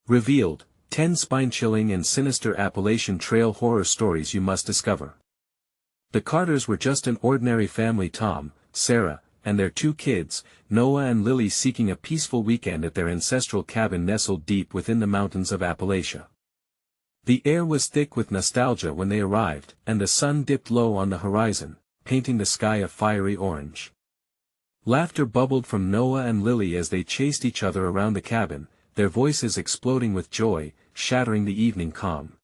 Revealed, 10 spine-chilling and sinister Appalachian Trail horror stories you must discover. The Carters were just an ordinary family: Tom, Sarah, and their 2 kids, Noah and Lily, seeking a peaceful weekend at their ancestral cabin nestled deep within the mountains of Appalachia. The air was thick with nostalgia when they arrived, and the sun dipped low on the horizon, painting the sky a fiery orange. Laughter bubbled from Noah and Lily as they chased each other around the cabin, their voices exploding with joy, shattering the evening calm.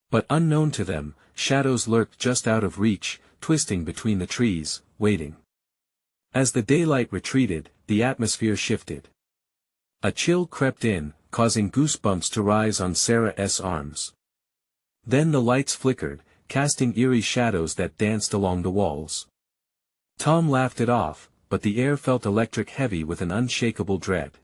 But unknown to them, shadows lurked just out of reach, twisting between the trees, waiting. As the daylight retreated, the atmosphere shifted. A chill crept in, causing goosebumps to rise on Sarah's arms. Then the lights flickered, casting eerie shadows that danced along the walls. Tom laughed it off, but the air felt electric, heavy with an unshakable dread.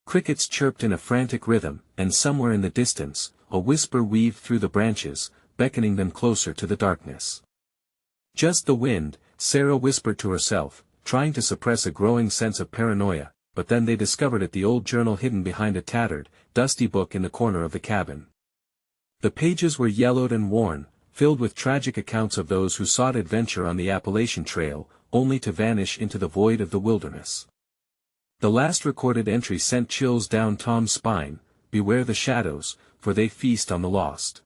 Crickets chirped in a frantic rhythm, and somewhere in the distance, a whisper weaved through the branches, beckoning them closer to the darkness. "Just the wind," Sarah whispered to herself, trying to suppress a growing sense of paranoia, but then they discovered it: the old journal hidden behind a tattered, dusty book in the corner of the cabin. The pages were yellowed and worn, filled with tragic accounts of those who sought adventure on the Appalachian Trail, only to vanish into the void of the wilderness. The last recorded entry sent chills down Tom's spine: "Beware the shadows, for they feast on the lost."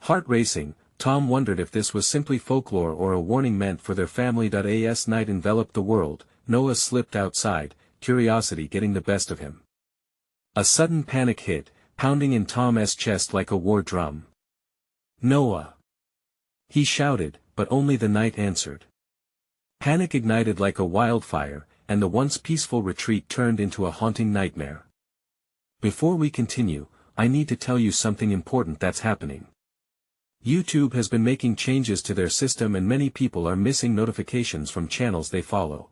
Heart racing, Tom wondered if this was simply folklore or a warning meant for their family. As night enveloped the world, Noah slipped outside, curiosity getting the best of him. A sudden panic hit, pounding in Tom's chest like a war drum. "Noah!" he shouted, but only the night answered. Panic ignited like a wildfire, and the once peaceful retreat turned into a haunting nightmare. Before we continue, I need to tell you something important that's happening. YouTube has been making changes to their system, and many people are missing notifications from channels they follow.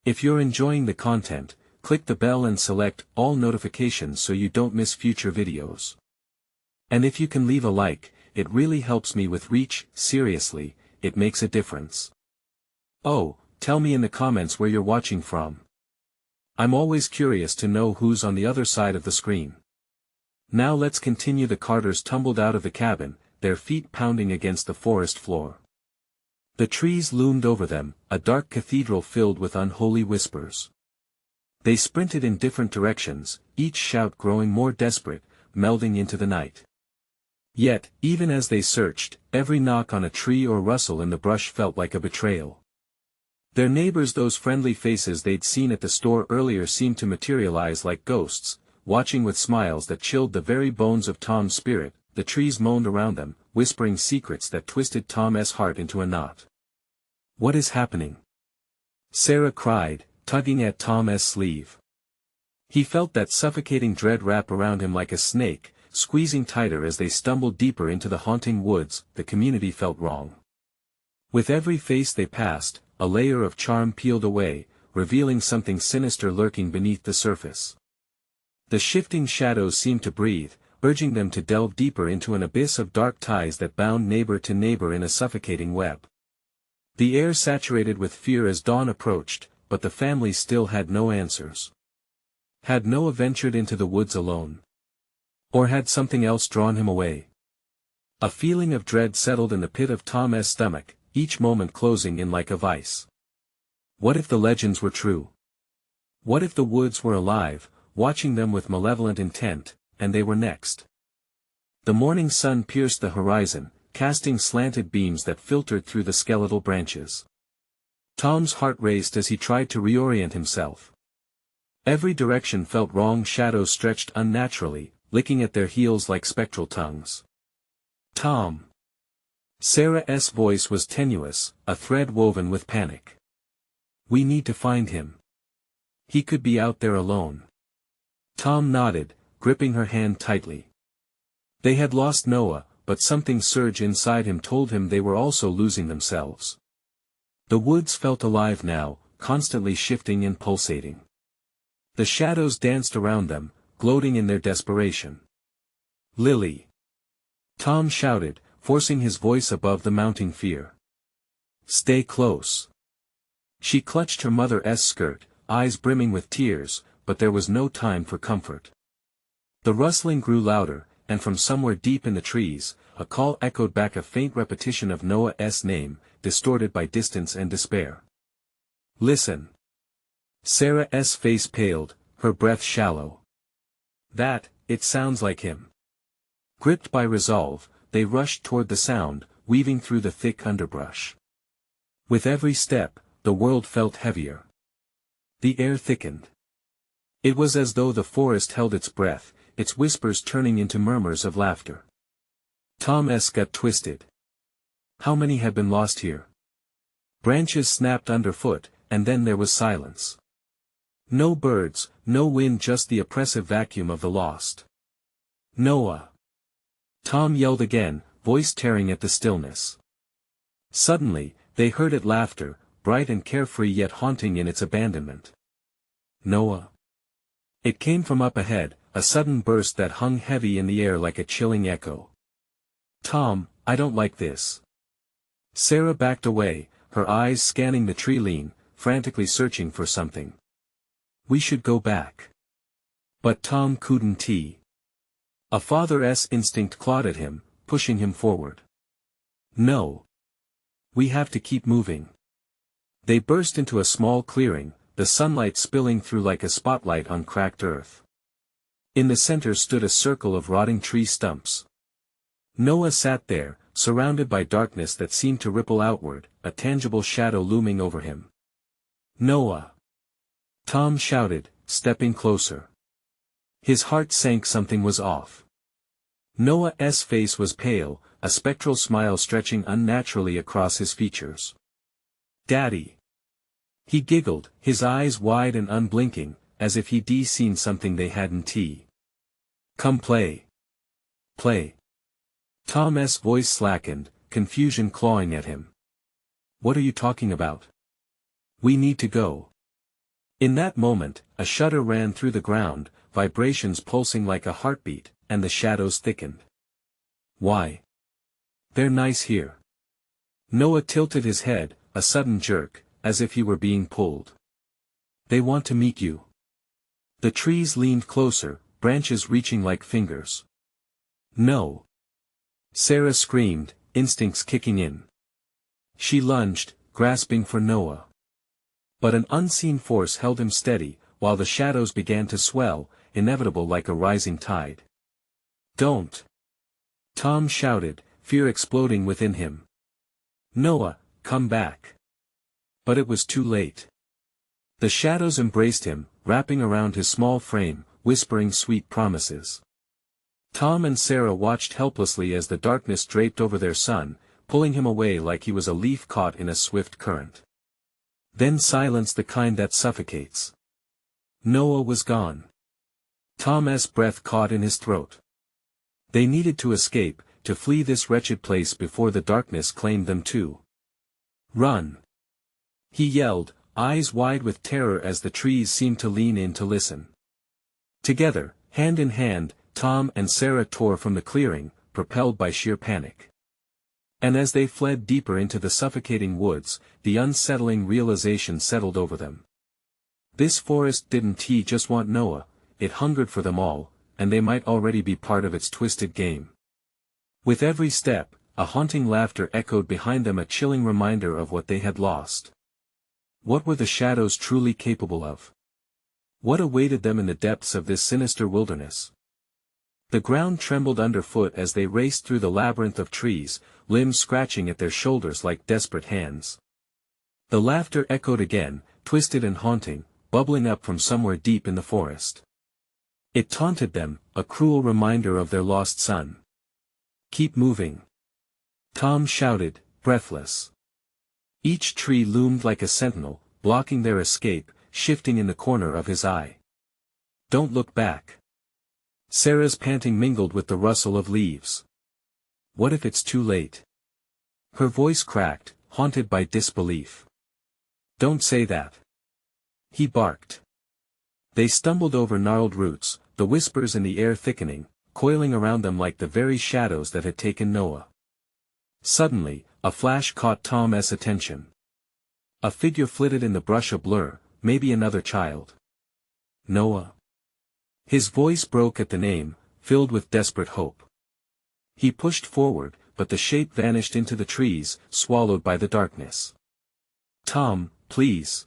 If you're enjoying the content, click the bell and select all notifications so you don't miss future videos. And if you can leave a like, it really helps me with reach. Seriously, it makes a difference. Oh, tell me in the comments where you're watching from. I'm always curious to know who's on the other side of the screen. Now let's continue. The Carters tumbled out of the cabin, their feet pounding against the forest floor. The trees loomed over them, a dark cathedral filled with unholy whispers. They sprinted in different directions, each shout growing more desperate, melding into the night. Yet, even as they searched, every knock on a tree or rustle in the brush felt like a betrayal. Their neighbors, those friendly faces they'd seen at the store earlier, seemed to materialize like ghosts, watching with smiles that chilled the very bones of Tom's spirit. The trees moaned around them, whispering secrets that twisted Tom's heart into a knot. "What is happening?" Sarah cried, tugging at Tom's sleeve. He felt that suffocating dread wrap around him like a snake, squeezing tighter as they stumbled deeper into the haunting woods. The community felt wrong. With every face they passed, a layer of charm peeled away, revealing something sinister lurking beneath the surface. The shifting shadows seemed to breathe, urging them to delve deeper into an abyss of dark ties that bound neighbor to neighbor in a suffocating web. The air saturated with fear as dawn approached, but the family still had no answers. Had Noah ventured into the woods alone? Or had something else drawn him away? A feeling of dread settled in the pit of Tom's stomach, each moment closing in like a vice. What if the legends were true? What if the woods were alive, watching them with malevolent intent, and they were next? The morning sun pierced the horizon, casting slanted beams that filtered through the skeletal branches. Tom's heart raced as he tried to reorient himself. Every direction felt wrong. Shadows stretched unnaturally, licking at their heels like spectral tongues. "Tom!" Sarah's voice was tenuous, a thread woven with panic. "We need to find him. He could be out there alone." Tom nodded, gripping her hand tightly. They had lost Noah, but something surged inside him told him they were also losing themselves. The woods felt alive now, constantly shifting and pulsating. The shadows danced around them, gloating in their desperation. "Lily!" Tom shouted, forcing his voice above the mounting fear. "Stay close." She clutched her mother's skirt, eyes brimming with tears, but there was no time for comfort. The rustling grew louder, and from somewhere deep in the trees, a call echoed back, a faint repetition of Noah's name, distorted by distance and despair. "Listen." Sarah's face paled, her breath shallow. It sounds like him." Gripped by resolve, they rushed toward the sound, weaving through the thick underbrush. With every step, the world felt heavier. The air thickened. It was as though the forest held its breath, its whispers turning into murmurs of laughter. Tom's gut twisted. How many had been lost here? Branches snapped underfoot, and then there was silence. No birds, no wind, just the oppressive vacuum of the lost. "Noah!" Tom yelled again, voice tearing at the stillness. Suddenly, they heard it, laughter, bright and carefree yet haunting in its abandonment. "Noah!" It came from up ahead, a sudden burst that hung heavy in the air like a chilling echo. "Tom, I don't like this." Sarah backed away, her eyes scanning the tree-line, frantically searching for something. "We should go back." But Tom couldn't. A father's instinct clawed at him, pushing him forward. "No. We have to keep moving." They burst into a small clearing, the sunlight spilling through like a spotlight on cracked earth. In the center stood a circle of rotting tree stumps. Noah sat there, surrounded by darkness that seemed to ripple outward, a tangible shadow looming over him. "Noah!" Tom shouted, stepping closer. His heart sank, something was off. Noah's face was pale, a spectral smile stretching unnaturally across his features. "Daddy!" He giggled, his eyes wide and unblinking, as if he'd seen something they hadn't. "Come play." "Play?" Tom's voice slackened, confusion clawing at him. "What are you talking about?" "We need to go." In that moment, a shudder ran through the ground, vibrations pulsing like a heartbeat, and the shadows thickened. "Why? They're nice here." Noah tilted his head, a sudden jerk, as if he were being pulled. "They want to meet you." The trees leaned closer, branches reaching like fingers. "No." Sarah screamed, instincts kicking in. She lunged, grasping for Noah. But an unseen force held him steady, while the shadows began to swell, inevitable like a rising tide. "Don't!" Tom shouted, fear exploding within him. "Noah, come back!" But it was too late. The shadows embraced him, wrapping around his small frame, whispering sweet promises. Tom and Sarah watched helplessly as the darkness draped over their son, pulling him away like he was a leaf caught in a swift current. Then silence, the kind that suffocates. Noah was gone. Tom's breath caught in his throat. They needed to escape, to flee this wretched place before the darkness claimed them too. "Run!" he yelled, eyes wide with terror as the trees seemed to lean in to listen. Together, hand in hand, Tom and Sarah tore from the clearing, propelled by sheer panic. And as they fled deeper into the suffocating woods, the unsettling realization settled over them. This forest didn't just want Noah, it hungered for them all, and they might already be part of its twisted game. With every step, a haunting laughter echoed behind them, a chilling reminder of what they had lost. What were the shadows truly capable of? What awaited them in the depths of this sinister wilderness? The ground trembled underfoot as they raced through the labyrinth of trees, limbs scratching at their shoulders like desperate hands. The laughter echoed again, twisted and haunting, bubbling up from somewhere deep in the forest. It taunted them, a cruel reminder of their lost son. "Keep moving!" Tom shouted, breathless. Each tree loomed like a sentinel, blocking their escape, shifting in the corner of his eye. "Don't look back!" Sarah's panting mingled with the rustle of leaves. "What if it's too late?" Her voice cracked, haunted by disbelief. "Don't say that!" he barked. They stumbled over gnarled roots, the whispers in the air thickening, coiling around them like the very shadows that had taken Noah. Suddenly, a flash caught Tom's attention. A figure flitted in the brush, a blur, maybe another child. "Noah!" His voice broke at the name, filled with desperate hope. He pushed forward, but the shape vanished into the trees, swallowed by the darkness. "Tom, please."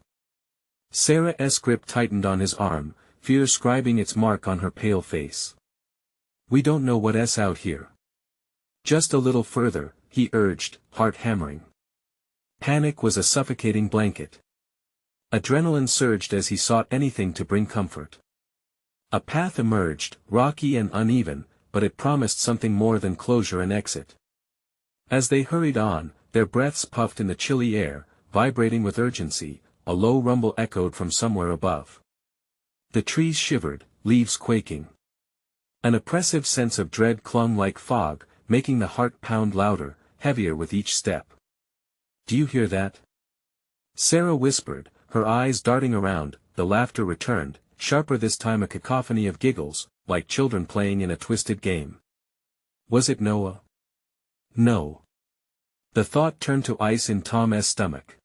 Sarah's grip tightened on his arm, fear scribing its mark on her pale face. "We don't know what's out here." "Just a little further," he urged, heart hammering. Panic was a suffocating blanket. Adrenaline surged as he sought anything to bring comfort. A path emerged, rocky and uneven, but it promised something more than closure and exit. As they hurried on, their breaths puffed in the chilly air, vibrating with urgency. A low rumble echoed from somewhere above. The trees shivered, leaves quaking. An oppressive sense of dread clung like fog, making the heart pound louder, heavier with each step. "Do you hear that?" Sarah whispered, her eyes darting around. The laughter returned, sharper this time, a cacophony of giggles, like children playing in a twisted game. Was it Noah? No. The thought turned to ice in Tom's stomach.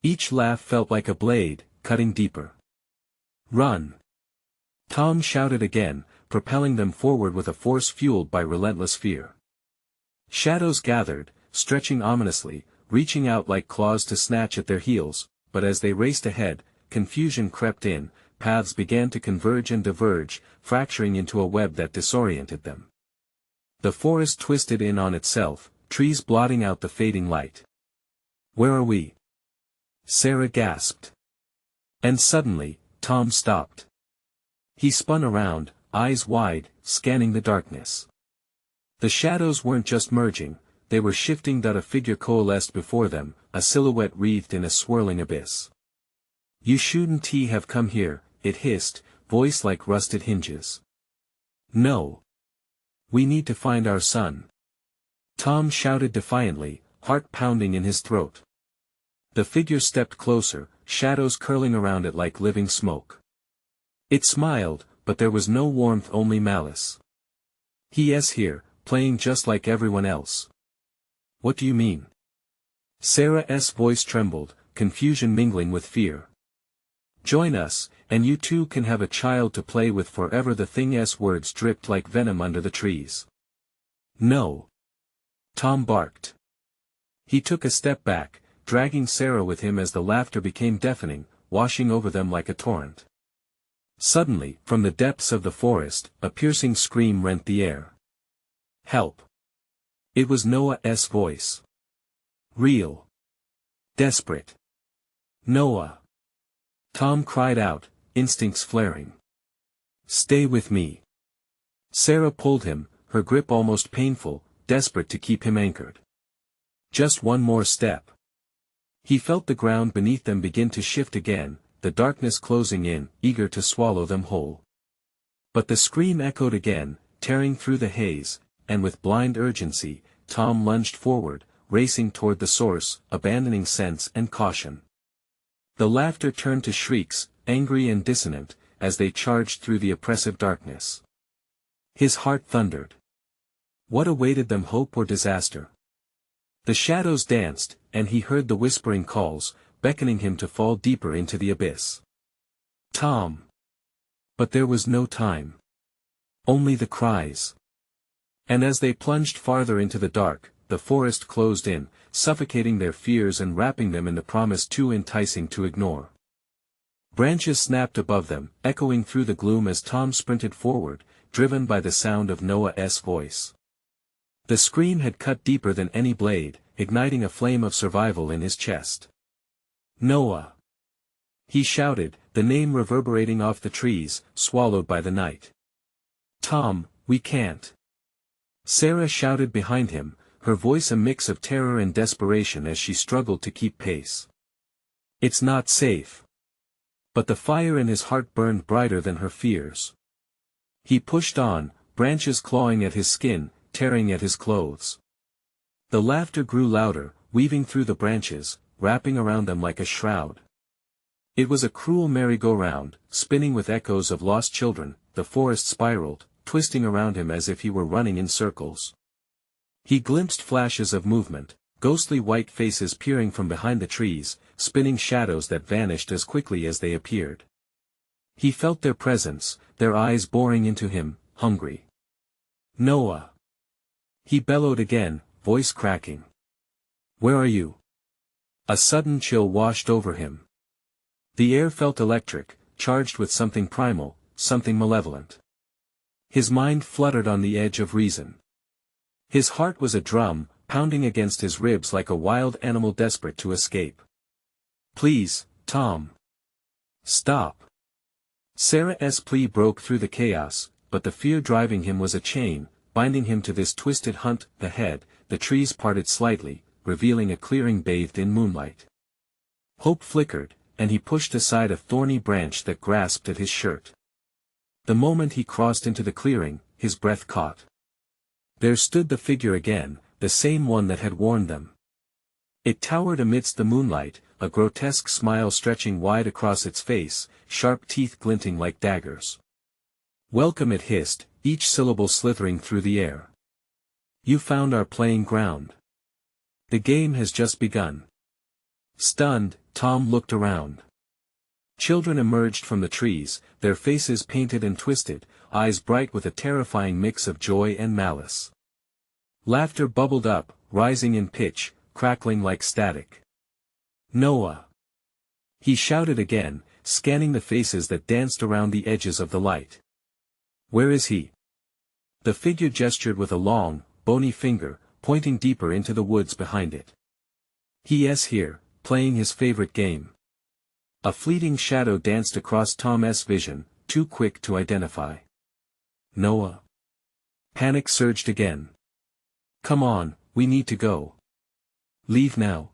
Each laugh felt like a blade, cutting deeper. "Run!" Tom shouted again, propelling them forward with a force fueled by relentless fear. Shadows gathered, stretching ominously, reaching out like claws to snatch at their heels, but as they raced ahead, confusion crept in, paths began to converge and diverge, fracturing into a web that disoriented them. The forest twisted in on itself, trees blotting out the fading light. "Where are we?" Sarah gasped. And suddenly, Tom stopped. He spun around, eyes wide, scanning the darkness. The shadows weren't just merging, they were shifting. A figure coalesced before them, a silhouette wreathed in a swirling abyss. "You shouldn't have come here," it hissed, voice like rusted hinges. "No. We need to find our son." Tom shouted defiantly, heart pounding in his throat. The figure stepped closer, shadows curling around it like living smoke. It smiled, but there was no warmth, only malice. "He's here, playing just like everyone else." "What do you mean?" Sarah's voice trembled, confusion mingling with fear. "Join us, and you too can have a child to play with forever." The thing's words dripped like venom under the trees. "No." Tom barked. He took a step back, dragging Sarah with him as the laughter became deafening, washing over them like a torrent. Suddenly, from the depths of the forest, a piercing scream rent the air. "Help!" It was Noah's voice. Real. Desperate. "Noah!" Tom cried out, instincts flaring. "Stay with me." Sarah pulled him, her grip almost painful, desperate to keep him anchored. Just one more step. He felt the ground beneath them begin to shift again, the darkness closing in, eager to swallow them whole. But the scream echoed again, tearing through the haze, and with blind urgency, Tom lunged forward, racing toward the source, abandoning sense and caution. The laughter turned to shrieks, angry and dissonant, as they charged through the oppressive darkness. His heart thundered. What awaited them, hope or disaster? The shadows danced, and he heard the whispering calls, beckoning him to fall deeper into the abyss. "Tom!" But there was no time. Only the cries. And as they plunged farther into the dark, the forest closed in, suffocating their fears and wrapping them in the promise too enticing to ignore. Branches snapped above them, echoing through the gloom as Tom sprinted forward, driven by the sound of Noah's voice. The scream had cut deeper than any blade, igniting a flame of survival in his chest. "Noah!" he shouted, the name reverberating off the trees, swallowed by the night. "Tom, we can't!" Sarah shouted behind him, her voice a mix of terror and desperation as she struggled to keep pace. "It's not safe." But the fire in his heart burned brighter than her fears. He pushed on, branches clawing at his skin, tearing at his clothes. The laughter grew louder, weaving through the branches, wrapping around them like a shroud. It was a cruel merry-go-round, spinning with echoes of lost children. The forest spiraled, twisting around him as if he were running in circles. He glimpsed flashes of movement, ghostly white faces peering from behind the trees, spinning shadows that vanished as quickly as they appeared. He felt their presence, their eyes boring into him, hungry. Noah! He bellowed again, voice cracking. Where are you? A sudden chill washed over him. The air felt electric, charged with something primal, something malevolent. His mind fluttered on the edge of reason. His heart was a drum, pounding against his ribs like a wild animal desperate to escape. Please, Tom. Stop. Sarah's plea broke through the chaos, but the fear driving him was a chain, binding him to this twisted hunt. Ahead, the trees parted slightly, revealing a clearing bathed in moonlight. Hope flickered, and he pushed aside a thorny branch that grasped at his shirt. The moment he crossed into the clearing, his breath caught. There stood the figure again, the same one that had warned them. It towered amidst the moonlight, a grotesque smile stretching wide across its face, sharp teeth glinting like daggers. Welcome, it hissed, each syllable slithering through the air. You found our playing ground. The game has just begun. Stunned, Tom looked around. Children emerged from the trees, their faces painted and twisted, eyes bright with a terrifying mix of joy and malice. Laughter bubbled up, rising in pitch, crackling like static. Noah! He shouted again, scanning the faces that danced around the edges of the light. Where is he? The figure gestured with a long, bony finger, pointing deeper into the woods behind it. He is here, playing his favorite game. A fleeting shadow danced across Tom's vision, too quick to identify. Noah. Panic surged again. Come on, we need to go. Leave now.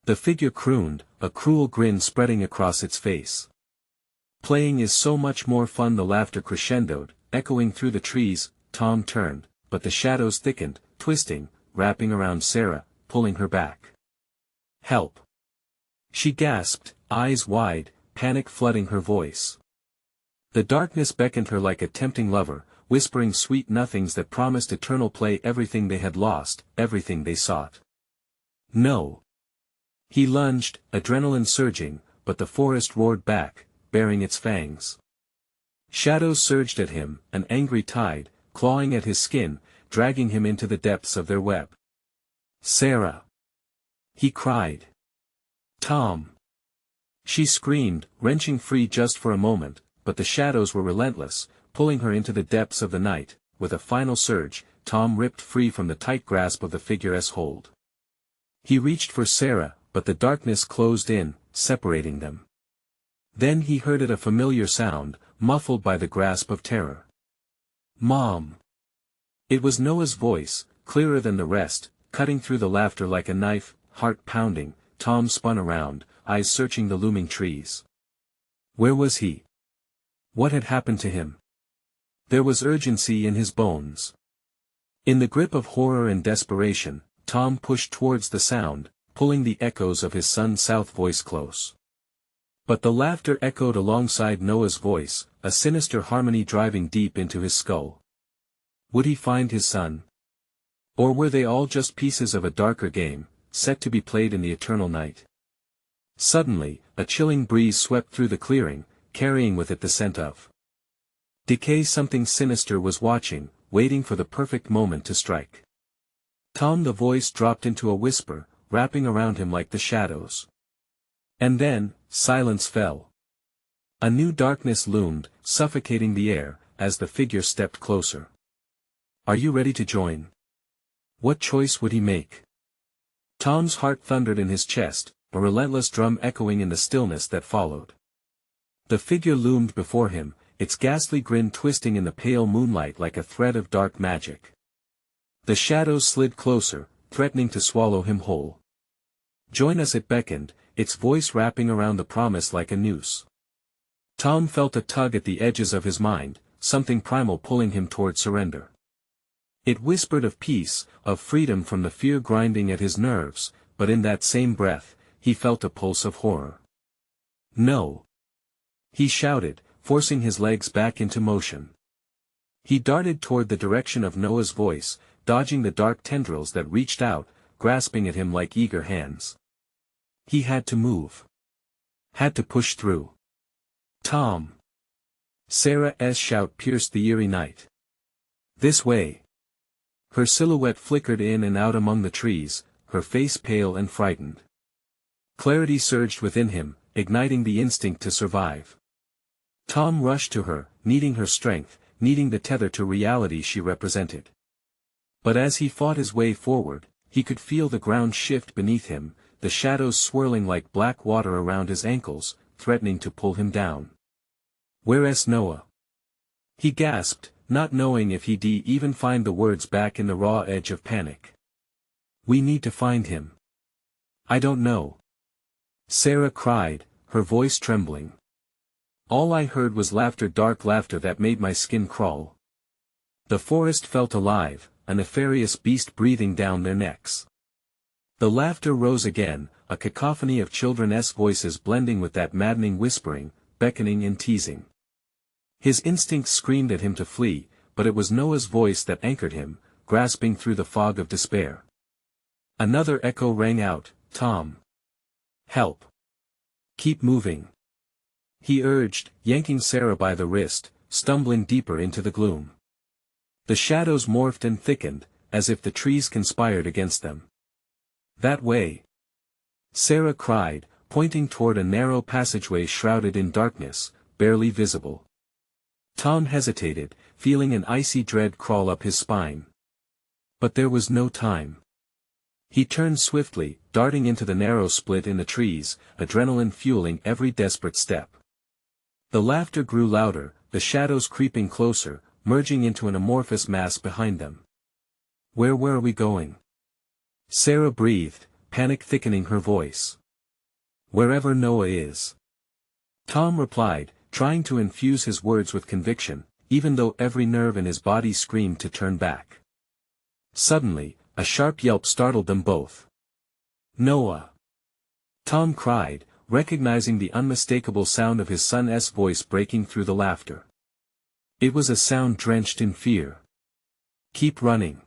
The figure crooned, a cruel grin spreading across its face. Playing is so much more fun. The laughter crescendoed, echoing through the trees. Tom turned, but the shadows thickened, twisting, wrapping around Sarah, pulling her back. Help! She gasped, eyes wide, panic flooding her voice. The darkness beckoned her like a tempting lover, whispering sweet nothings that promised eternal play. Everything they had lost, everything they sought. No! He lunged, adrenaline surging, but the forest roared back, baring its fangs. Shadows surged at him, an angry tide, clawing at his skin, dragging him into the depths of their web. Sarah! He cried. Tom! She screamed, wrenching free just for a moment, but the shadows were relentless, pulling her into the depths of the night. With a final surge, Tom ripped free from the tight grasp of the figure's hold. He reached for Sarah, but the darkness closed in, separating them. Then he heard it, a familiar sound, muffled by the grasp of terror. Mom! It was Noah's voice, clearer than the rest, cutting through the laughter like a knife. Heart pounding, Tom spun around, eyes searching the looming trees. Where was he? What had happened to him? There was urgency in his bones. In the grip of horror and desperation, Tom pushed towards the sound, pulling the echoes of his son's south voice close. But the laughter echoed alongside Noah's voice, a sinister harmony driving deep into his skull. Would he find his son? Or were they all just pieces of a darker game, set to be played in the eternal night? Suddenly, a chilling breeze swept through the clearing, carrying with it the scent of decay. Something sinister was watching, waiting for the perfect moment to strike. Tom, the voice dropped into a whisper, wrapping around him like the shadows. And then, silence fell. A new darkness loomed, suffocating the air, as the figure stepped closer. Are you ready to join? What choice would he make? Tom's heart thundered in his chest, a relentless drum echoing in the stillness that followed. The figure loomed before him, its ghastly grin twisting in the pale moonlight like a thread of dark magic. The shadows slid closer, threatening to swallow him whole. Join us, it beckoned, its voice wrapping around the promise like a noose. Tom felt a tug at the edges of his mind, something primal pulling him toward surrender. It whispered of peace, of freedom from the fear grinding at his nerves, but in that same breath, he felt a pulse of horror. No! He shouted, forcing his legs back into motion. He darted toward the direction of Noah's voice, dodging the dark tendrils that reached out, grasping at him like eager hands. He had to move. Had to push through. Tom! Sarah's shout pierced the eerie night. This way. Her silhouette flickered in and out among the trees, her face pale and frightened. Clarity surged within him, igniting the instinct to survive. Tom rushed to her, needing her strength, needing the tether to reality she represented. But as he fought his way forward, he could feel the ground shift beneath him, the shadows swirling like black water around his ankles, threatening to pull him down. "Where's Noah?" he gasped, not knowing if he'd even find the words back in the raw edge of panic. "We need to find him." "I don't know," Sarah cried, her voice trembling. "All I heard was laughter, dark laughter that made my skin crawl." The forest felt alive, a nefarious beast breathing down their necks. The laughter rose again, a cacophony of children's voices blending with that maddening whispering, beckoning and teasing. His instincts screamed at him to flee, but it was Noah's voice that anchored him, grasping through the fog of despair. Another echo rang out, "Tom. Help. Keep moving," he urged, yanking Sarah by the wrist, stumbling deeper into the gloom. The shadows morphed and thickened, as if the trees conspired against them. "That way," Sarah cried, pointing toward a narrow passageway shrouded in darkness, barely visible. Tom hesitated, feeling an icy dread crawl up his spine. But there was no time. He turned swiftly, darting into the narrow split in the trees, adrenaline fueling every desperate step. The laughter grew louder, the shadows creeping closer, merging into an amorphous mass behind them. "Where were we going?" Sarah breathed, panic thickening her voice. "Wherever Noah is," Tom replied, trying to infuse his words with conviction, even though every nerve in his body screamed to turn back. Suddenly, a sharp yelp startled them both. "Noah!" Tom cried, recognizing the unmistakable sound of his son's voice breaking through the laughter. It was a sound drenched in fear. "Keep running,"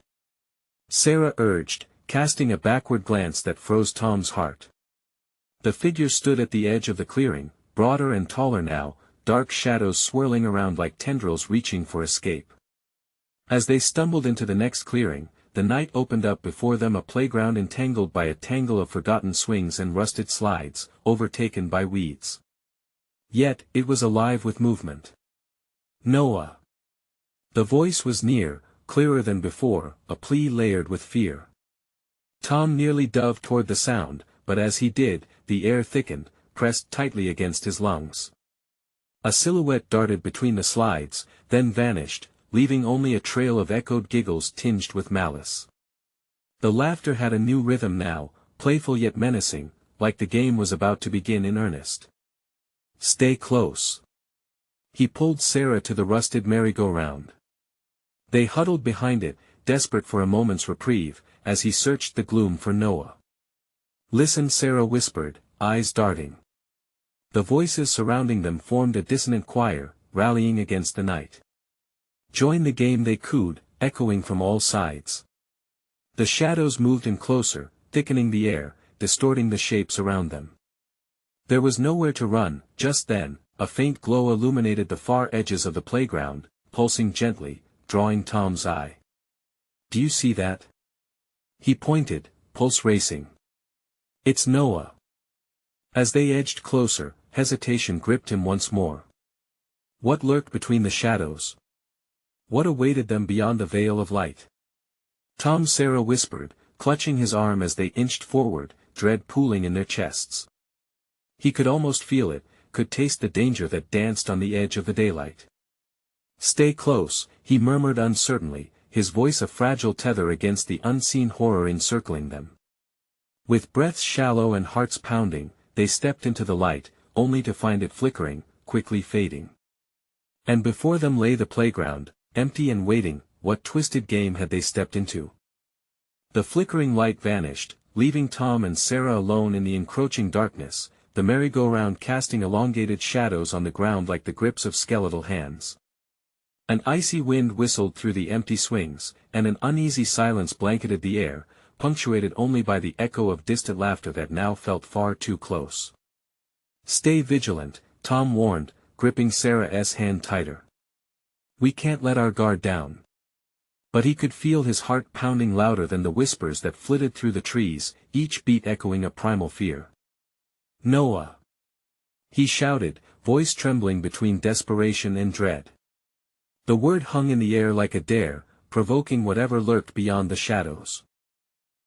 Sarah urged, casting a backward glance that froze Tom's heart. The figure stood at the edge of the clearing, broader and taller now, dark shadows swirling around like tendrils reaching for escape. As they stumbled into the next clearing, the night opened up before them, a playground entangled by a tangle of forgotten swings and rusted slides, overtaken by weeds. Yet, it was alive with movement. "Noah!" The voice was near, clearer than before, a plea layered with fear. Tom nearly dove toward the sound, but as he did, the air thickened, pressed tightly against his lungs. A silhouette darted between the slides, then vanished, leaving only a trail of echoed giggles tinged with malice. The laughter had a new rhythm now, playful yet menacing, like the game was about to begin in earnest. "Stay close." He pulled Sarah to the rusted merry-go-round. They huddled behind it, desperate for a moment's reprieve, as he searched the gloom for Noah. "Listen," Sarah whispered, eyes darting. The voices surrounding them formed a dissonant choir, rallying against the night. "Join the game," they cooed, echoing from all sides. The shadows moved in closer, thickening the air, distorting the shapes around them. There was nowhere to run. Just then, a faint glow illuminated the far edges of the playground, pulsing gently, drawing Tom's eye. "Do you see that?" He pointed, pulse racing. "It's Noah." As they edged closer, hesitation gripped him once more. What lurked between the shadows? What awaited them beyond the veil of light? "Tom," Sarah whispered, clutching his arm as they inched forward, dread pooling in their chests. He could almost feel it, could taste the danger that danced on the edge of the daylight. "Stay close," he murmured uncertainly, his voice a fragile tether against the unseen horror encircling them. With breaths shallow and hearts pounding, they stepped into the light, only to find it flickering, quickly fading. And before them lay the playground, empty and waiting. What twisted game had they stepped into? The flickering light vanished, leaving Tom and Sarah alone in the encroaching darkness, the merry-go-round casting elongated shadows on the ground like the grips of skeletal hands. An icy wind whistled through the empty swings, and an uneasy silence blanketed the air, punctuated only by the echo of distant laughter that now felt far too close. "Stay vigilant," Tom warned, gripping Sarah's hand tighter. "We can't let our guard down." But he could feel his heart pounding louder than the whispers that flitted through the trees, each beat echoing a primal fear. "Noah!" he shouted, voice trembling between desperation and dread. The word hung in the air like a dare, provoking whatever lurked beyond the shadows.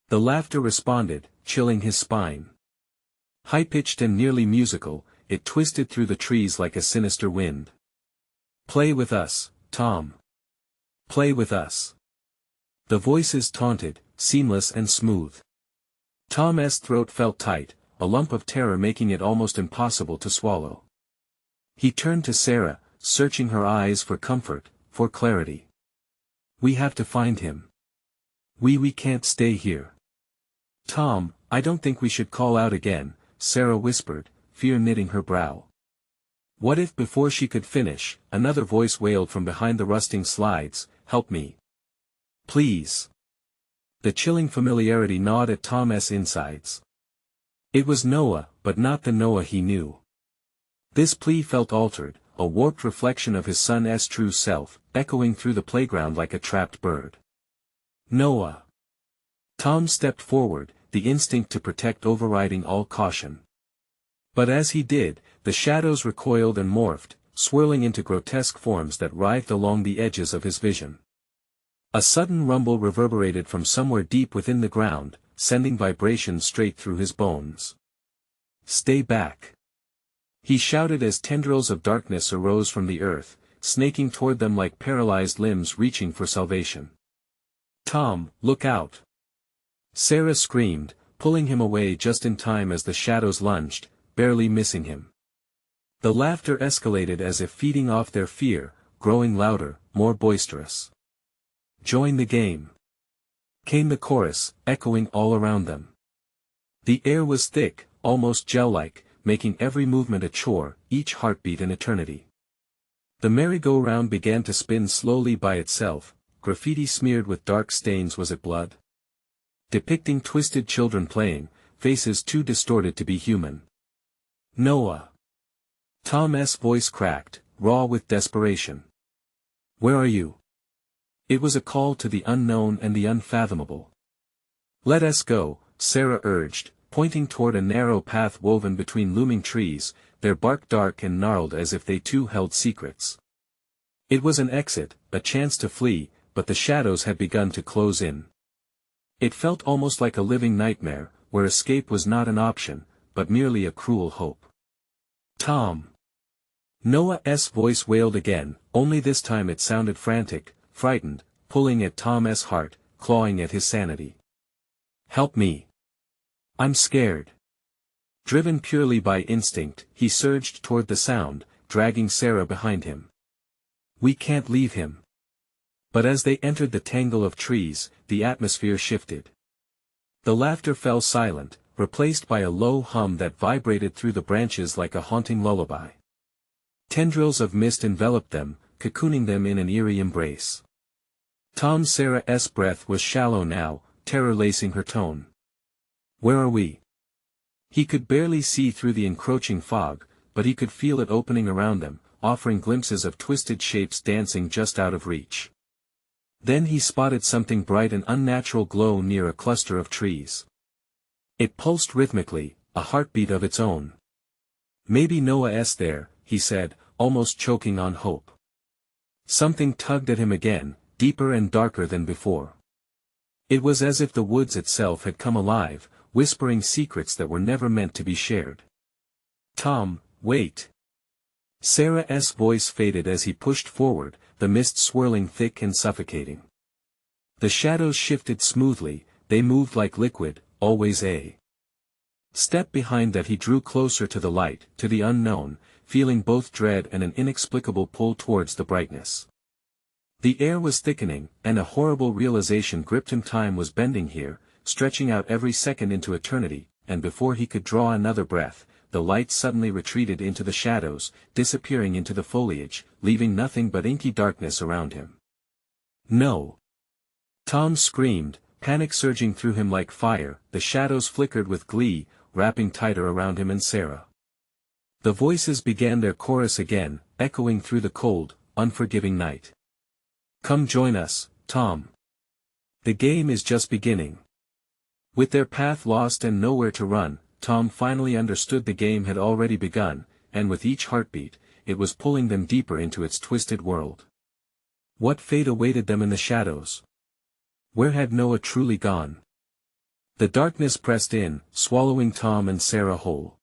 The laughter responded, chilling his spine. High-pitched and nearly musical, it twisted through the trees like a sinister wind. "Play with us, Tom. Play with us." The voices taunted, seamless and smooth. Tom's throat felt tight, a lump of terror making it almost impossible to swallow. He turned to Sarah, searching her eyes for comfort, for clarity. "We have to find him. We can't stay here." "Tom, I don't think we should call out again," Sarah whispered, fear knitting her brow. What if before she could finish, another voice wailed from behind the rusting slides, "Help me. Please." The chilling familiarity gnawed at Tom's insides. It was Noah, but not the Noah he knew. This plea felt altered, a warped reflection of his son's true self, echoing through the playground like a trapped bird. "Noah." Tom stepped forward, the instinct to protect overriding all caution. But as he did, the shadows recoiled and morphed, swirling into grotesque forms that writhed along the edges of his vision. A sudden rumble reverberated from somewhere deep within the ground, sending vibrations straight through his bones. "Stay back!" he shouted as tendrils of darkness arose from the earth, snaking toward them like paralyzed limbs reaching for salvation. "Tom, look out!" Sarah screamed, pulling him away just in time as the shadows lunged, barely missing him. The laughter escalated as if feeding off their fear, growing louder, more boisterous. "Join the game!" came the chorus, echoing all around them. The air was thick, almost gel-like, making every movement a chore, each heartbeat an eternity. The merry-go-round began to spin slowly by itself, graffiti smeared with dark stains. Was it blood? Depicting twisted children playing, faces too distorted to be human. "Noah!" Tom's voice cracked, raw with desperation. "Where are you?" It was a call to the unknown and the unfathomable. "Let us go," Sarah urged, pointing toward a narrow path woven between looming trees, their bark dark and gnarled as if they too held secrets. It was an exit, a chance to flee, but the shadows had begun to close in. It felt almost like a living nightmare, where escape was not an option, but merely a cruel hope. "Tom!" Noah's voice wailed again, only this time it sounded frantic, frightened, pulling at Tom's heart, clawing at his sanity. "Help me! I'm scared." Driven purely by instinct, he surged toward the sound, dragging Sarah behind him. "We can't leave him." But as they entered the tangle of trees, the atmosphere shifted. The laughter fell silent, replaced by a low hum that vibrated through the branches like a haunting lullaby. Tendrils of mist enveloped them, cocooning them in an eerie embrace. Sarah's breath was shallow now, terror lacing her tone. "Where are we?" He could barely see through the encroaching fog, but he could feel it opening around them, offering glimpses of twisted shapes dancing just out of reach. Then he spotted something bright and unnatural glow near a cluster of trees. It pulsed rhythmically, a heartbeat of its own. "Maybe Noah's there," he said, almost choking on hope. Something tugged at him again, deeper and darker than before. It was as if the woods itself had come alive, whispering secrets that were never meant to be shared. "Tom, wait!" Sarah's voice faded as he pushed forward, the mist swirling thick and suffocating. The shadows shifted smoothly, they moved like liquid, always a step behind that. He drew closer to the light, to the unknown, feeling both dread and an inexplicable pull towards the brightness. The air was thickening, and a horrible realization gripped him. Time was bending here, stretching out every second into eternity, and before he could draw another breath, the light suddenly retreated into the shadows, disappearing into the foliage, leaving nothing but inky darkness around him. "No!" Tom screamed, panic surging through him like fire. The shadows flickered with glee, wrapping tighter around him and Sarah. The voices began their chorus again, echoing through the cold, unforgiving night. "Come join us, Tom. The game is just beginning. With their path lost and nowhere to run, Tom finally understood the game had already begun, and with each heartbeat, it was pulling them deeper into its twisted world. What fate awaited them in the shadows? Where had Noah truly gone? The darkness pressed in, swallowing Tom and Sarah whole.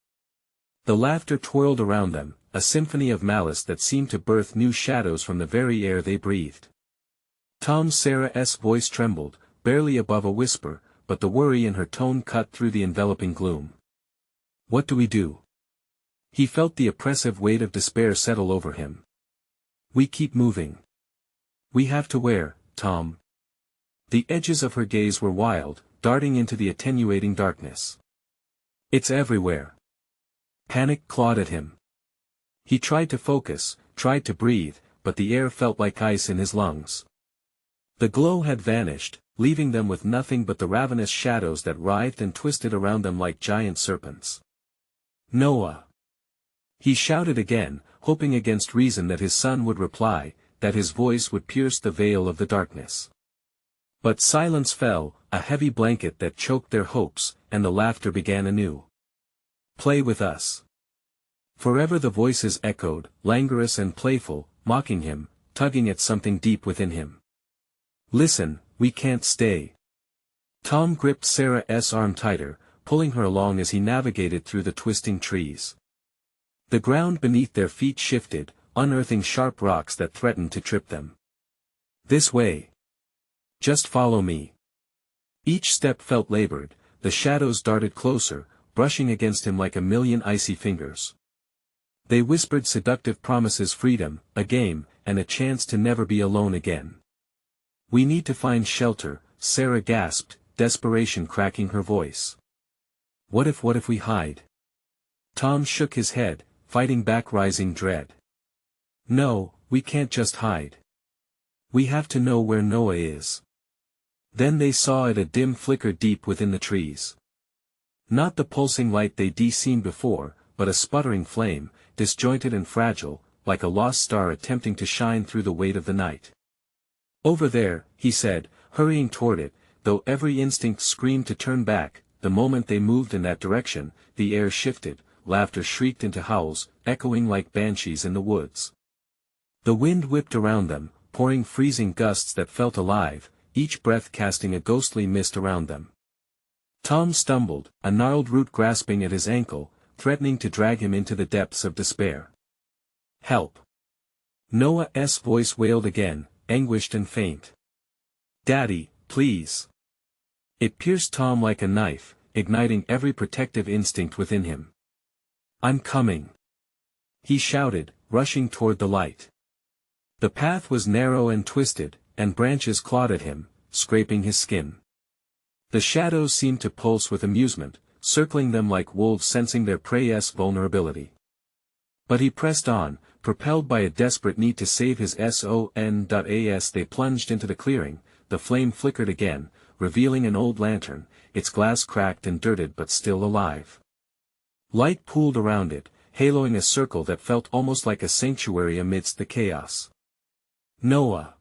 The laughter twirled around them, a symphony of malice that seemed to birth new shadows from the very air they breathed. Sarah's voice trembled, barely above a whisper, but the worry in her tone cut through the enveloping gloom. What do we do? He felt the oppressive weight of despair settle over him. We keep moving. We have to where, Tom? The edges of her gaze were wild, darting into the attenuating darkness. It's everywhere. Panic clawed at him. He tried to focus, tried to breathe, but the air felt like ice in his lungs. The glow had vanished, leaving them with nothing but the ravenous shadows that writhed and twisted around them like giant serpents. Noah! He shouted again, hoping against reason that his son would reply, that his voice would pierce the veil of the darkness. But silence fell, a heavy blanket that choked their hopes, and the laughter began anew. Play with us. Forever the voices echoed, languorous and playful, mocking him, tugging at something deep within him. Listen, we can't stay. Tom gripped Sarah's arm tighter, pulling her along as he navigated through the twisting trees. The ground beneath their feet shifted, unearthing sharp rocks that threatened to trip them. This way. Just follow me. Each step felt labored, the shadows darted closer, brushing against him like a million icy fingers. They whispered seductive promises: freedom, a game, and a chance to never be alone again. We need to find shelter, Sarah gasped, desperation cracking her voice. What if we hide? Tom shook his head, fighting back rising dread. No, we can't just hide. We have to know where Noah is. Then they saw it, a dim flicker deep within the trees. Not the pulsing light they'd seen before, but a sputtering flame, disjointed and fragile, like a lost star attempting to shine through the weight of the night. Over there, he said, hurrying toward it, though every instinct screamed to turn back. The moment they moved in that direction, the air shifted, laughter shrieked into howls, echoing like banshees in the woods. The wind whipped around them, pouring freezing gusts that felt alive, each breath casting a ghostly mist around them. Tom stumbled, a gnarled root grasping at his ankle, threatening to drag him into the depths of despair. Help! Noah's voice wailed again, anguished and faint. Daddy, please! It pierced Tom like a knife, igniting every protective instinct within him. I'm coming! He shouted, rushing toward the light. The path was narrow and twisted, and branches clawed at him, scraping his skin. The shadows seemed to pulse with amusement, circling them like wolves sensing their prey's vulnerability. But he pressed on, propelled by a desperate need to save his son. As they plunged into the clearing, the flame flickered again, revealing an old lantern, its glass cracked and dirted but still alive. Light pooled around it, haloing a circle that felt almost like a sanctuary amidst the chaos. Noah!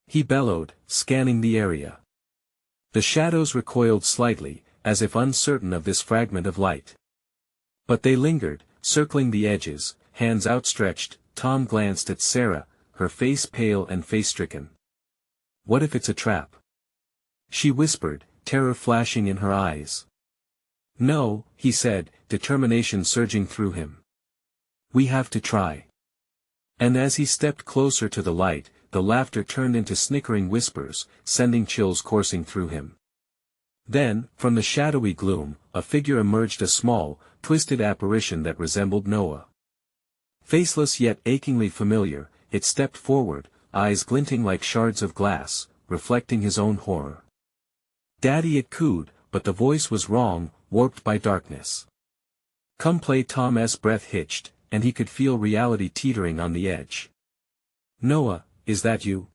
He bellowed, scanning the area. The shadows recoiled slightly, as if uncertain of this fragment of light. But they lingered, circling the edges, hands outstretched. Tom glanced at Sarah, her face pale and face-stricken. What if it's a trap? She whispered, terror flashing in her eyes. No, he said, determination surging through him. We have to try. And as he stepped closer to the light, the laughter turned into snickering whispers, sending chills coursing through him. Then, from the shadowy gloom, a figure emerged, a small, twisted apparition that resembled Noah. Faceless yet achingly familiar, it stepped forward, eyes glinting like shards of glass, reflecting his own horror. Daddy, it cooed, but the voice was wrong, warped by darkness. Come play. Tom's breath hitched, and he could feel reality teetering on the edge. Noah, is that you?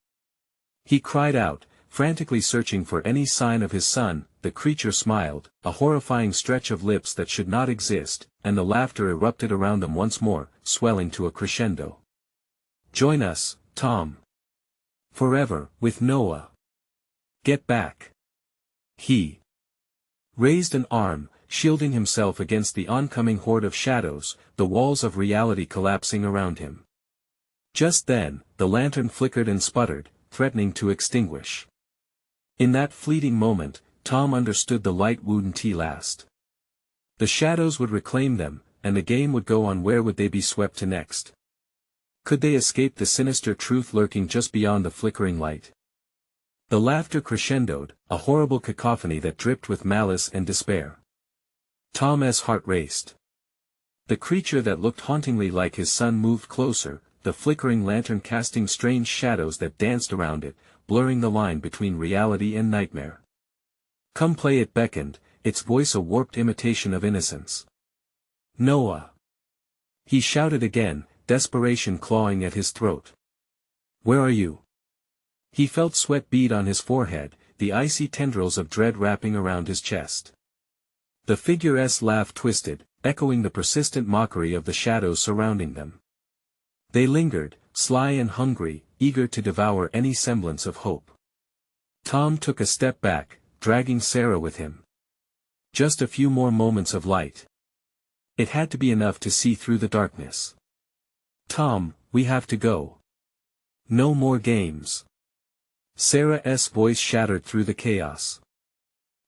He cried out, frantically searching for any sign of his son. The creature smiled, a horrifying stretch of lips that should not exist, and the laughter erupted around them once more, swelling to a crescendo. Join us, Tom. Forever, with Noah. Get back. He raised an arm, shielding himself against the oncoming horde of shadows, the walls of reality collapsing around him. Just then, the lantern flickered and sputtered, threatening to extinguish. In that fleeting moment, Tom understood the light wouldn't last. The shadows would reclaim them, and the game would go on. Where would they be swept to next? Could they escape the sinister truth lurking just beyond the flickering light? The laughter crescendoed, a horrible cacophony that dripped with malice and despair. Tom's heart raced. The creature that looked hauntingly like his son moved closer, the flickering lantern casting strange shadows that danced around it, blurring the line between reality and nightmare. "Come play," it beckoned, its voice a warped imitation of innocence. "Noah!" he shouted again, desperation clawing at his throat. "Where are you?" He felt sweat bead on his forehead, the icy tendrils of dread wrapping around his chest. The figure's laugh twisted, echoing the persistent mockery of the shadows surrounding them. They lingered, sly and hungry, eager to devour any semblance of hope. Tom took a step back, dragging Sarah with him. Just a few more moments of light. It had to be enough to see through the darkness. "Tom, we have to go. No more games." Sarah's voice shattered through the chaos.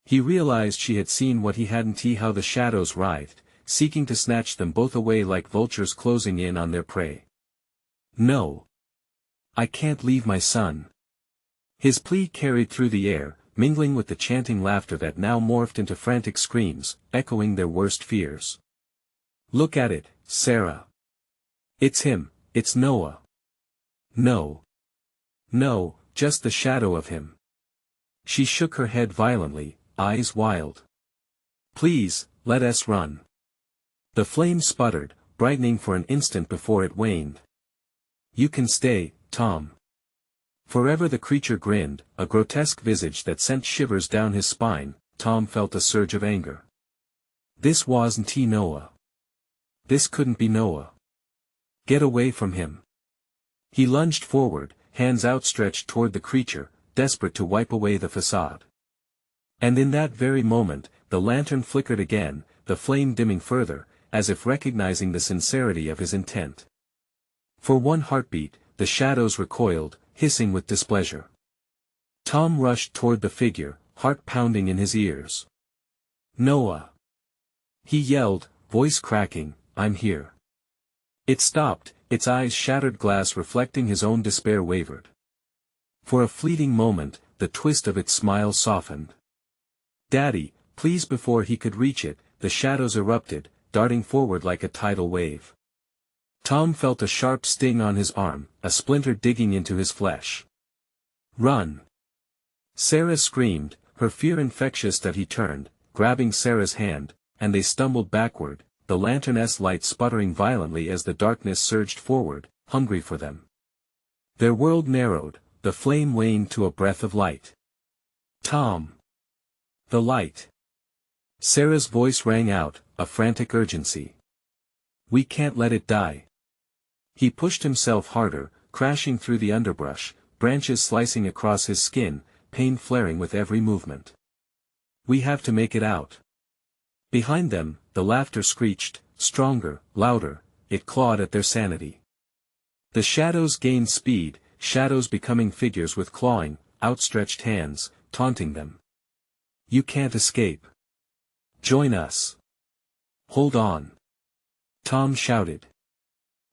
He realized she had seen what he hadn't. How the shadows writhed, seeking to snatch them both away like vultures closing in on their prey. "No. I can't leave my son." His plea carried through the air, mingling with the chanting laughter that now morphed into frantic screams, echoing their worst fears. "Look at it, Sarah. It's him, it's Noah." "No. No, just the shadow of him." She shook her head violently, eyes wild. "Please, let us run." The flame sputtered, brightening for an instant before it waned. "You can stay, Tom." Forever the creature grinned, a grotesque visage that sent shivers down his spine. Tom felt a surge of anger. This wasn't Noah. This couldn't be Noah. Get away from him. He lunged forward, hands outstretched toward the creature, desperate to wipe away the facade. And in that very moment, the lantern flickered again, the flame dimming further, as if recognizing the sincerity of his intent. For one heartbeat, the shadows recoiled, hissing with displeasure. Tom rushed toward the figure, heart pounding in his ears. "Noah!" he yelled, voice cracking, "I'm here." It stopped, its eyes shattered glass reflecting his own despair wavered. For a fleeting moment, the twist of its smile softened. "Daddy, please." Before he could reach it, the shadows erupted, darting forward like a tidal wave. Tom felt a sharp sting on his arm, a splinter digging into his flesh. "Run!" Sarah screamed, her fear infectious that he turned, grabbing Sarah's hand, and they stumbled backward, the lantern's light sputtering violently as the darkness surged forward, hungry for them. Their world narrowed, the flame waned to a breath of light. "Tom!" "The light!" Sarah's voice rang out, a frantic urgency. "We can't let it die." He pushed himself harder, crashing through the underbrush, branches slicing across his skin, pain flaring with every movement. "We have to make it out." Behind them, the laughter screeched, stronger, louder, it clawed at their sanity. The shadows gained speed, shadows becoming figures with clawing, outstretched hands, taunting them. "You can't escape. Join us. Hold on." Tom shouted.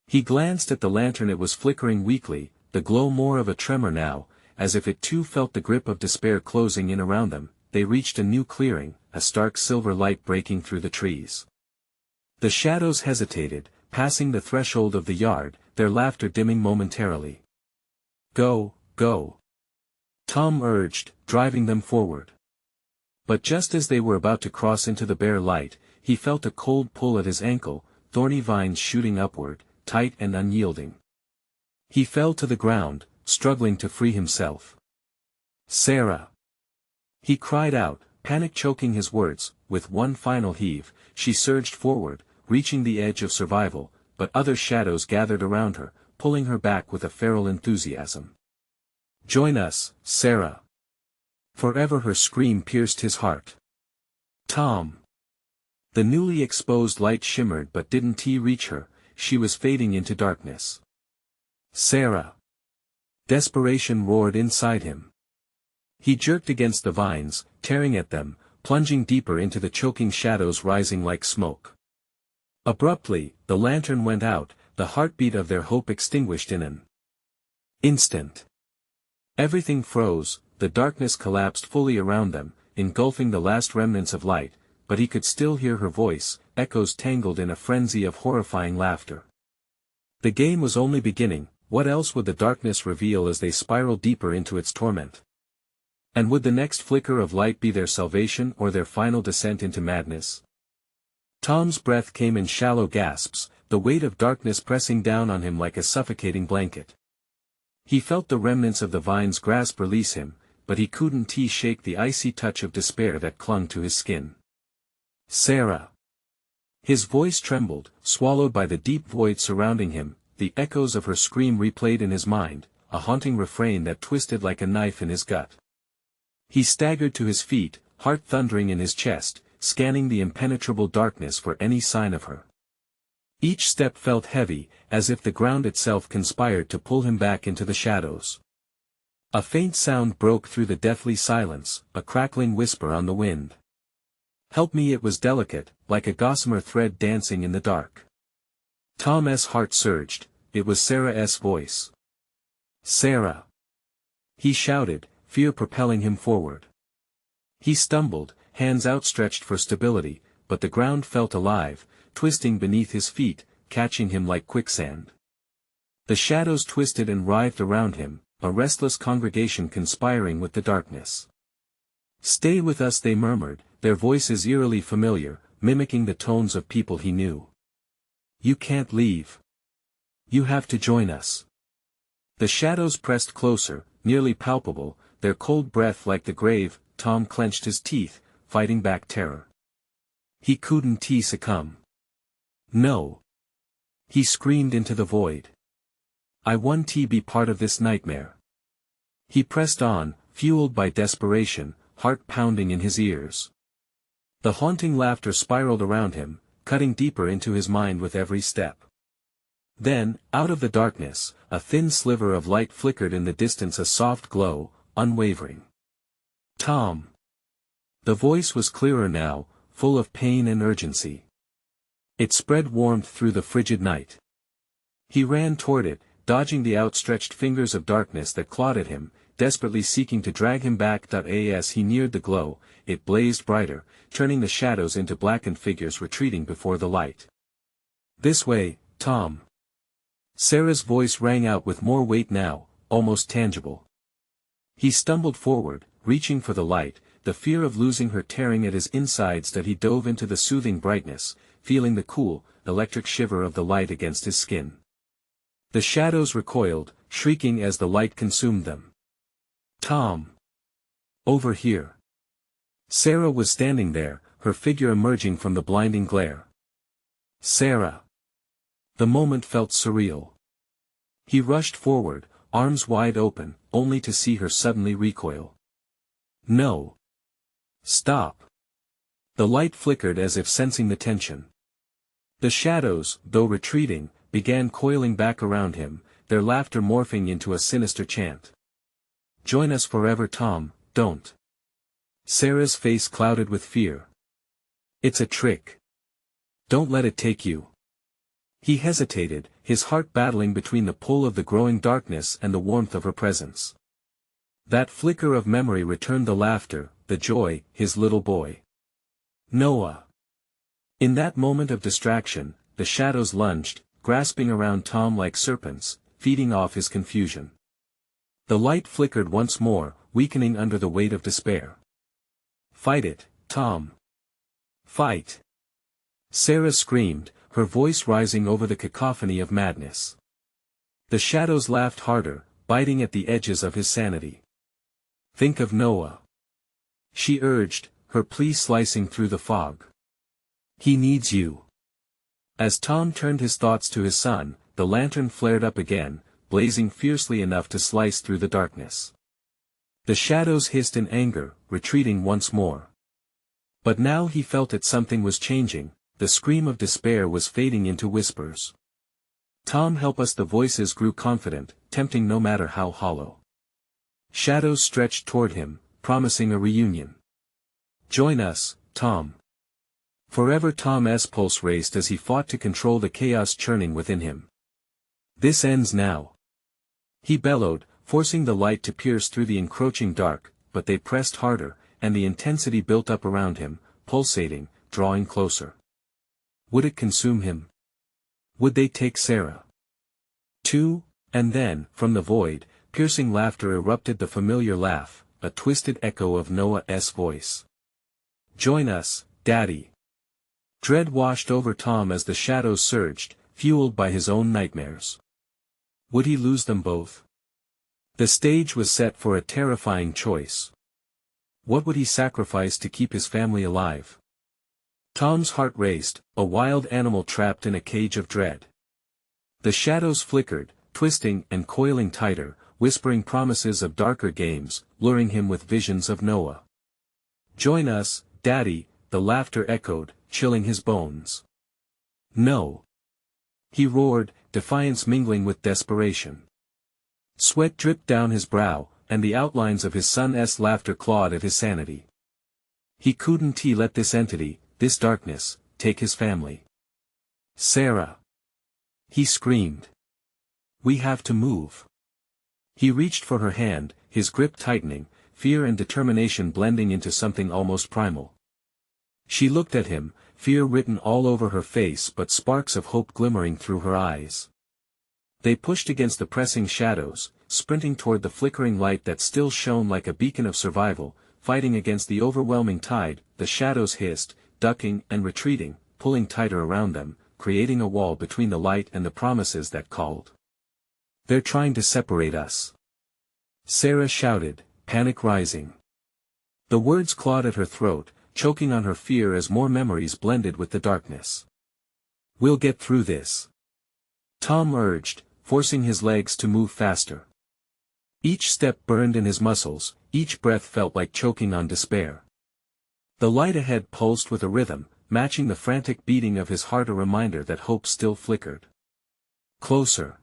He glanced at the lantern. It was flickering weakly, the glow more of a tremor now, as if it too felt the grip of despair closing in around them. They reached a new clearing, a stark silver light breaking through the trees. The shadows hesitated, passing the threshold of the yard, their laughter dimming momentarily. "Go, go!" Tom urged, driving them forward. But just as they were about to cross into the bare light, he felt a cold pull at his ankle, thorny vines shooting upward, tight and unyielding. He fell to the ground, struggling to free himself. "Sarah!" he cried out, panic choking his words. With one final heave, she surged forward, reaching the edge of survival, but other shadows gathered around her, pulling her back with a feral enthusiasm. "Join us, Sarah!" Forever her scream pierced his heart. Tom. The newly exposed light shimmered but didn't reach her, she was fading into darkness. Sarah. Desperation roared inside him. He jerked against the vines, tearing at them, plunging deeper into the choking shadows rising like smoke. Abruptly, the lantern went out, the heartbeat of their hope extinguished in an instant. Everything froze, the darkness collapsed fully around them, engulfing the last remnants of light, but he could still hear her voice, echoes tangled in a frenzy of horrifying laughter. The game was only beginning, what else would the darkness reveal as they spiraled deeper into its torment? And would the next flicker of light be their salvation or their final descent into madness? Tom's breath came in shallow gasps, the weight of darkness pressing down on him like a suffocating blanket. He felt the remnants of the vine's grasp release him, but he couldn't shake the icy touch of despair that clung to his skin. Sarah. His voice trembled, swallowed by the deep void surrounding him, the echoes of her scream replayed in his mind, a haunting refrain that twisted like a knife in his gut. He staggered to his feet, heart thundering in his chest, scanning the impenetrable darkness for any sign of her. Each step felt heavy, as if the ground itself conspired to pull him back into the shadows. A faint sound broke through the deathly silence, a crackling whisper on the wind. "Help me." It was delicate, like a gossamer thread dancing in the dark. Tom's heart surged, it was Sarah's voice. "Sarah!" he shouted, fear propelling him forward. He stumbled, hands outstretched for stability, but the ground felt alive, twisting beneath his feet, catching him like quicksand. The shadows twisted and writhed around him, a restless congregation conspiring with the darkness. "Stay with us," they murmured, their voices eerily familiar, mimicking the tones of people he knew. "You can't leave. You have to join us." The shadows pressed closer, nearly palpable, their cold breath like the grave. Tom clenched his teeth, fighting back terror. He couldn't succumb. "No!" he screamed into the void. "I want to be part of this nightmare." He pressed on, fueled by desperation, heart pounding in his ears. The haunting laughter spiraled around him, cutting deeper into his mind with every step. Then, out of the darkness, a thin sliver of light flickered in the distance, a soft glow, unwavering. "Tom!" The voice was clearer now, full of pain and urgency. It spread warmth through the frigid night. He ran toward it, dodging the outstretched fingers of darkness that clawed at him, desperately seeking to drag him back. As he neared the glow, it blazed brighter, turning the shadows into blackened figures retreating before the light. "This way, Tom!" Sarah's voice rang out with more weight now, almost tangible. He stumbled forward, reaching for the light, the fear of losing her tearing at his insides. He dove into the soothing brightness, feeling the cool, electric shiver of the light against his skin. The shadows recoiled, shrieking as the light consumed them. "Tom! Over here!" Sarah was standing there, her figure emerging from the blinding glare. "Sarah!" The moment felt surreal. He rushed forward, arms wide open, only to see her suddenly recoil. "No! Stop!" The light flickered as if sensing the tension. The shadows, though retreating, began coiling back around him, their laughter morphing into a sinister chant. "Join us forever, Tom, don't." Sarah's face clouded with fear. "It's a trick. Don't let it take you." He hesitated, his heart battling between the pull of the growing darkness and the warmth of her presence. That flicker of memory returned, the laughter, the joy, his little boy. Noah. In that moment of distraction, the shadows lunged, grasping around Tom like serpents, feeding off his confusion. The light flickered once more, weakening under the weight of despair. "Fight it, Tom. Fight!" Sarah screamed, her voice rising over the cacophony of madness. The shadows laughed harder, biting at the edges of his sanity. "Think of Noah," she urged, her plea slicing through the fog. "He needs you." As Tom turned his thoughts to his son, the lantern flared up again, blazing fiercely enough to slice through the darkness. The shadows hissed in anger, retreating once more. But now he felt that something was changing, the scream of despair was fading into whispers. "Tom, help us!" The voices grew confident, tempting no matter how hollow. Shadows stretched toward him, promising a reunion. "Join us, Tom." Forever. Tom's pulse raced as he fought to control the chaos churning within him. "This ends now," he bellowed, forcing the light to pierce through the encroaching dark, but they pressed harder, and the intensity built up around him, pulsating, drawing closer. Would it consume him? Would they take Sarah too? And then, from the void, piercing laughter erupted, the familiar laugh, a twisted echo of Noah's voice. "Join us, Daddy." Dread washed over Tom as the shadows surged, fueled by his own nightmares. Would he lose them both? The stage was set for a terrifying choice. What would he sacrifice to keep his family alive? Tom's heart raced, a wild animal trapped in a cage of dread. The shadows flickered, twisting and coiling tighter, whispering promises of darker games, luring him with visions of Noah. "Join us, Daddy," the laughter echoed, chilling his bones. "No!" he roared, defiance mingling with desperation. Sweat dripped down his brow, and the outlines of his son's laughter clawed at his sanity. He couldn't let this entity, this darkness, take his family. "Sarah!" he screamed. "We have to move." He reached for her hand, his grip tightening, fear and determination blending into something almost primal. She looked at him, fear written all over her face but sparks of hope glimmering through her eyes. They pushed against the pressing shadows, sprinting toward the flickering light that still shone like a beacon of survival, fighting against the overwhelming tide. The shadows hissed, ducking and retreating, pulling tighter around them, creating a wall between the light and the promises that called. "They're trying to separate us," Sarah shouted, panic rising. The words clawed at her throat, choking on her fear as more memories blended with the darkness. "We'll get through this," Tom urged, forcing his legs to move faster. Each step burned in his muscles, each breath felt like choking on despair. The light ahead pulsed with a rhythm, matching the frantic beating of his heart, a reminder that hope still flickered. "Closer,"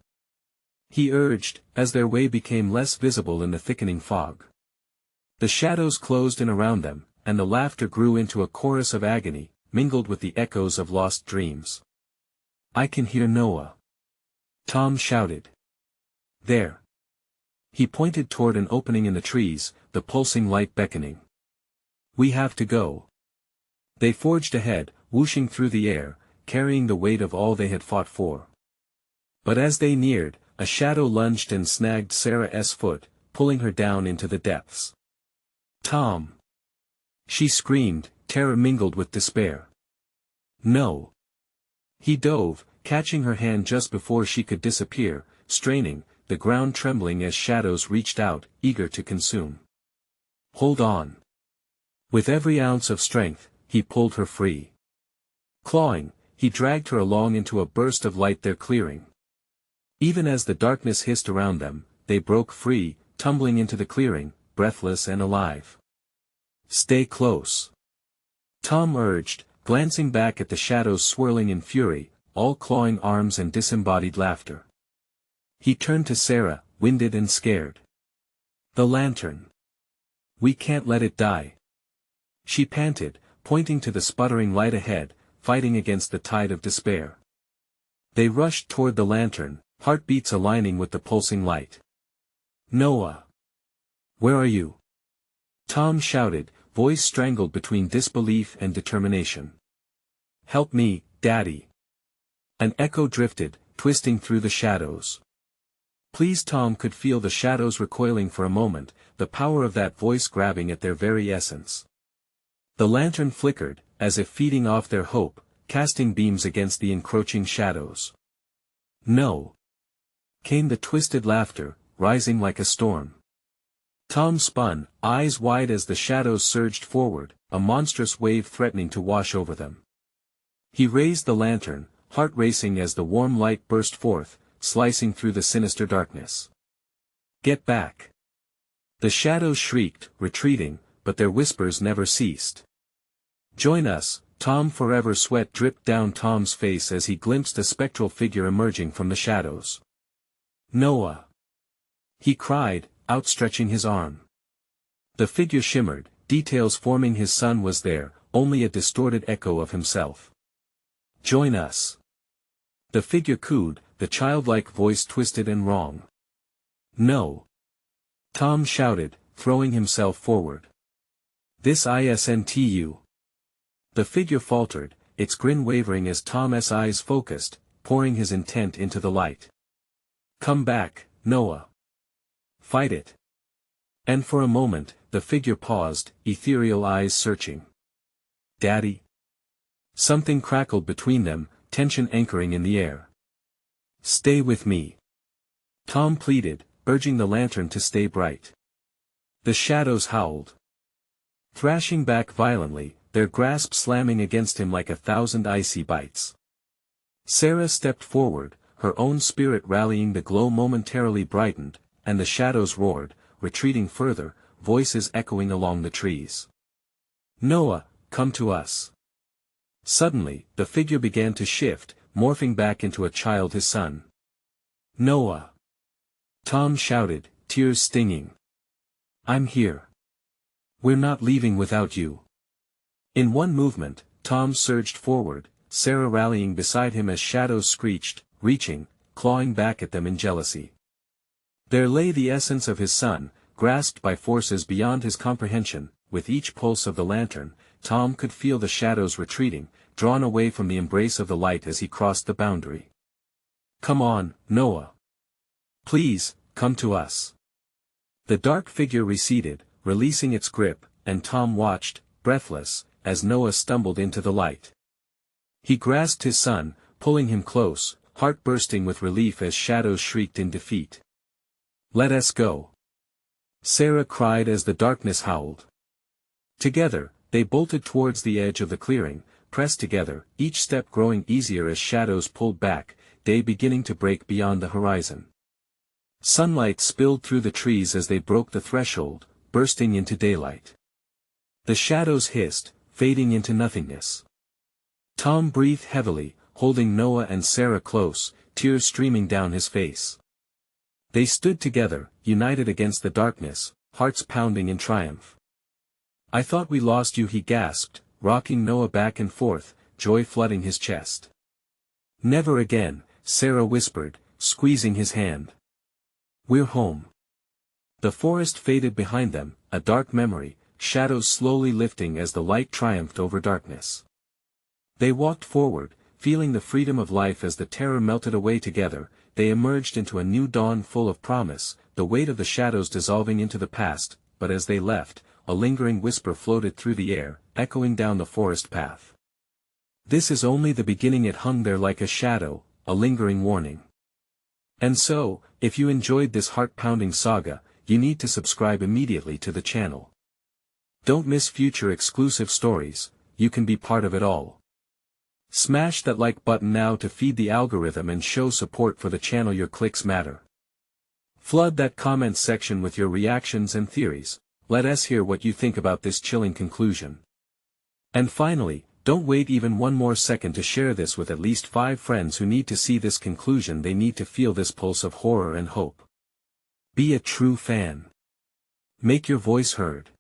he urged, as their way became less visible in the thickening fog. The shadows closed in around them, and the laughter grew into a chorus of agony, mingled with the echoes of lost dreams. "I can hear Noah," Tom shouted. "There." He pointed toward an opening in the trees, the pulsing light beckoning. "We have to go." They forged ahead, whooshing through the air, carrying the weight of all they had fought for. But as they neared, a shadow lunged and snagged Sarah's foot, pulling her down into the depths. "Tom!" she screamed, terror mingled with despair. "No!" He dove, catching her hand just before she could disappear, straining, the ground trembling as shadows reached out, eager to consume. "Hold on." With every ounce of strength, he pulled her free. Clawing, he dragged her along into a burst of light they're clearing. Even as the darkness hissed around them, they broke free, tumbling into the clearing, breathless and alive. "Stay close," Tom urged, glancing back at the shadows swirling in fury, all clawing arms and disembodied laughter. He turned to Sarah, winded and scared. "The lantern. We can't let it die," she panted, pointing to the sputtering light ahead, fighting against the tide of despair. They rushed toward the lantern, heartbeats aligning with the pulsing light. "Noah! Where are you?" Tom shouted, voice strangled between disbelief and determination. "Help me, Daddy!" An echo drifted, twisting through the shadows. Please. Tom could feel the shadows recoiling for a moment, the power of that voice grabbing at their very essence. The lantern flickered, as if feeding off their hope, casting beams against the encroaching shadows. "No!" came the twisted laughter, rising like a storm. Tom spun, eyes wide as the shadows surged forward, a monstrous wave threatening to wash over them. He raised the lantern, heart racing as the warm light burst forth, slicing through the sinister darkness. "Get back!" The shadows shrieked, retreating, but their whispers never ceased. "Join us, Tom!" Forever sweat dripped down Tom's face as he glimpsed a spectral figure emerging from the shadows. "Noah!" he cried, outstretching his arm. The figure shimmered, details forming his son was there, only a distorted echo of himself. "Join us!" the figure cooed, the childlike voice twisted and wrong. "No!" Tom shouted, throwing himself forward. "This isn't you!" The figure faltered, its grin wavering as Tom's eyes focused, pouring his intent into the light. "Come back, Noah! Fight it!" And for a moment, the figure paused, ethereal eyes searching. "Daddy?" Something crackled between them, tension anchoring in the air. "Stay with me," Tom pleaded, urging the lantern to stay bright. The shadows howled, thrashing back violently, their grasp slamming against him like 1,000 icy bites. Sarah stepped forward, her own spirit rallying. The glow momentarily brightened, and the shadows roared, retreating further, voices echoing along the trees. "Noah, come to us!" Suddenly, the figure began to shift, morphing back into a child, his son. "Noah!" Tom shouted, tears stinging. "I'm here. We're not leaving without you." In one movement, Tom surged forward, Sarah rallying beside him as shadows screeched, reaching, clawing back at them in jealousy. There lay the essence of his son, grasped by forces beyond his comprehension. With each pulse of the lantern, Tom could feel the shadows retreating, drawn away from the embrace of the light as he crossed the boundary. "Come on, Noah! Please, come to us!" The dark figure receded, releasing its grip, and Tom watched, breathless, as Noah stumbled into the light. He grasped his son, pulling him close, heart bursting with relief as shadows shrieked in defeat. "Let us go!" Sarah cried as the darkness howled. Together, they bolted towards the edge of the clearing, pressed together, each step growing easier as shadows pulled back, day beginning to break beyond the horizon. Sunlight spilled through the trees as they broke the threshold, bursting into daylight. The shadows hissed, fading into nothingness. Tom breathed heavily, holding Noah and Sarah close, tears streaming down his face. They stood together, united against the darkness, hearts pounding in triumph. "I thought we lost you," he gasped, rocking Noah back and forth, joy flooding his chest. "Never again," Sarah whispered, squeezing his hand. "We're home." The forest faded behind them, a dark memory, shadows slowly lifting as the light triumphed over darkness. They walked forward, feeling the freedom of life as the terror melted away. Together, they emerged into a new dawn full of promise, the weight of the shadows dissolving into the past, but as they left, a lingering whisper floated through the air, echoing down the forest path. "This is only the beginning." It hung there like a shadow, a lingering warning. And so, if you enjoyed this heart-pounding saga, you need to subscribe immediately to the channel. Don't miss future exclusive stories. You can be part of it all. Smash that like button now to feed the algorithm and show support for the channel. Your clicks matter. Flood that comments section with your reactions and theories. Let us hear what you think about this chilling conclusion. And finally, don't wait even one more second to share this with at least 5 friends who need to see this conclusion. They need to feel this pulse of horror and hope. Be a true fan. Make your voice heard.